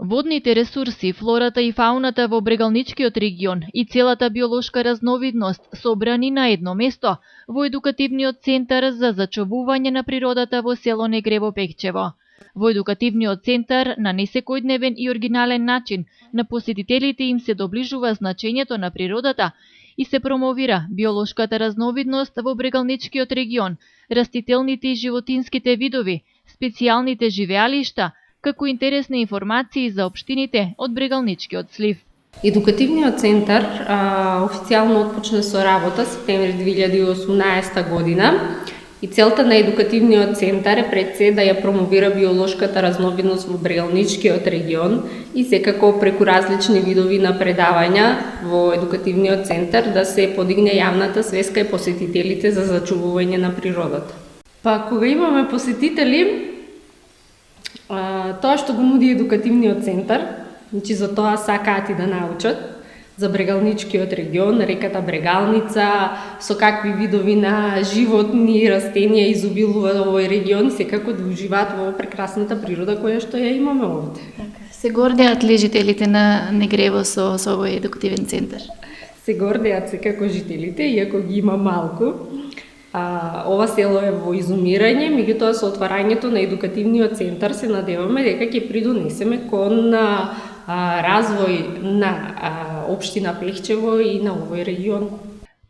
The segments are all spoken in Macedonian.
Водните ресурси, флората и фауната во Брегалничкиот регион и целата биолошка разновидност собрани на едно место во едукативниот центар за зачувување на природата во село Негрево Пехчево. Во едукативниот центар на несекојдневен и оригинален начин на посетителите им се доближува значењето на природата и се промовира биолошката разновидност во Брегалничкиот регион, растителните и животинските видови, специјалните живеалишта, како интересни информации за општините од Брегалничкиот слив. Едукативниот центар официјално отпочна со работа септември 2018 година и целта на едукативниот центар е пред се да ја промовира биолошката разновидност во Брегалничкиот регион и секако преку различни видови на предавања во едукативниот центар да се подигне јавната свеска и посетителите за зачувување на природата. Па кога имаме посетители, тоа што го нуди едукативниот центар, значи за тоа сакаат и да научат, за Брегалничкиот регион, реката Брегалница, со какви видови на животни и растенија изобилува овој регион, секако да уживаат во прекрасната природа која што ја имаме овде. Се гордеат ли жителите на Негрево со овој едукативен центар? Се гордеат секако жителите, иако ги има малку. Ова село е во изумирање, меѓутоа со отварањето на едукативниот центар се надеваме дека ќе придонесеме кон развој на општина Пехчево и на овој регион.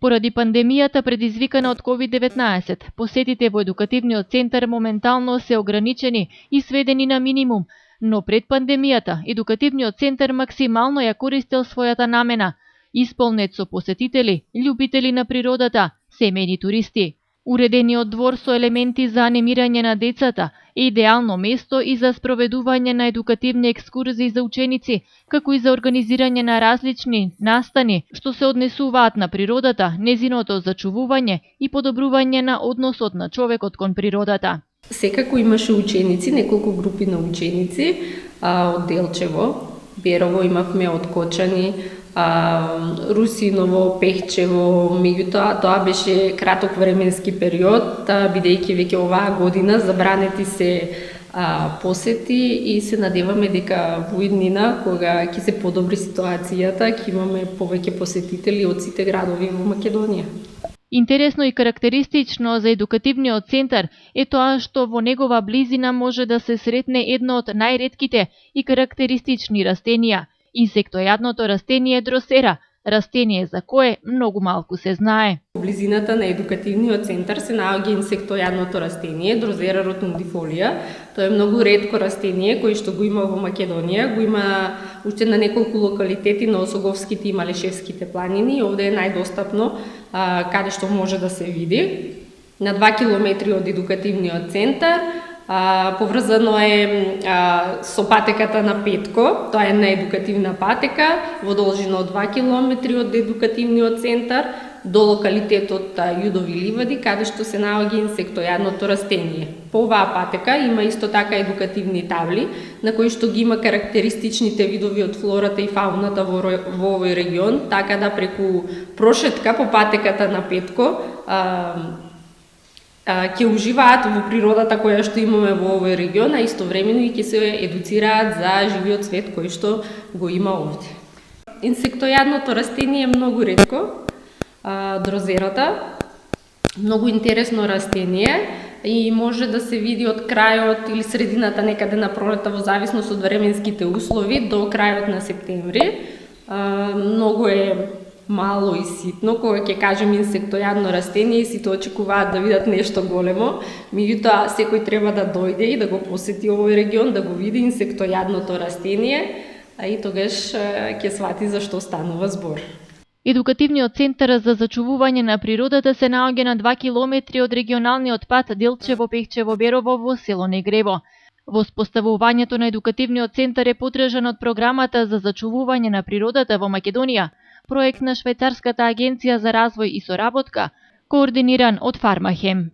Поради пандемијата предизвикана од COVID-19, посетите во едукативниот центар моментално се ограничени и сведени на минимум, но пред пандемијата едукативниот центар максимално ја користел својата намена, исполнет со посетители, љубители на природата, семејни туристи. Уредениот двор со елементи за анимирање на децата е идеално место и за спроведување на едукативни екскурзии за ученици, како и за организирање на различни настани што се однесуваат на природата, незиното зачувување и подобрување на односот на човекот кон природата. Секако имаше ученици, неколку групи на ученици од Делчево, Берово имавме од Кочани, Русиново, Пехчево, меѓутоа тоа беше краток временски период, бидејќи веќе оваа година забранети се посети и се надеваме дека во иднина, кога ќе се подобри ситуацијата, ќе имаме повеќе посетители од сите градови во Македонија. Интересно и карактеристично за едукативниот центар е тоа што во негова близина може да се сретне едно од најретките и карактеристични растенија, инсектојадното растение дросера, растение за кое многу малку се знае. Во близината на едукативниот центар се наоѓа инсектојадното растение, дросера ротундифолија. Тоа е многу ретко растение кој што го има во Македонија, го има уште на неколку локалитети на Осоговските и Малешевските планини. Овде е најдостапно каде што може да се види. На 2 километри од едукативниот центар, поврзано е со патеката на Петко, тоа е на едукативна патека, во должина од 2 километри од едукативниот центар до локалитетот Јудови ливади, каде што се наоѓа инсектојадното растение. По оваа патека има исто така едукативни табли, на кои што ги има карактеристичните видови од флората и фауната во овој регион, така да преку прошетка по патеката на Петко ќе уживаат во природата која што имаме во овој регион, а истовремено и ќе се едуцираат за живиот свет кој што го има овде. Инсектојадното растение е многу ретко, дрозерата, многу интересно растение и може да се види од крајот или средината некаде на пролета во зависност од временските услови до крајот на септември. Многу е мало и ситно, кога ќе кажем инсектојадно растение и сите очекуваат да видат нешто големо, меѓутоа секој треба да дојде и да го посети овој регион, да го види инсектојадното растение, а и тогаш ќе свати за што станува збор. Едукативниот центар за зачувување на природата се наоѓа на 2 километри од регионалниот пат Делчево-Пехчево-Берово во село Негрево. Воспоставувањето на едукативниот центар е подржан од програмата за зачувување на природата во Македонија, проект на Швајцарската агенција за развој и соработка, координиран од Фармахем.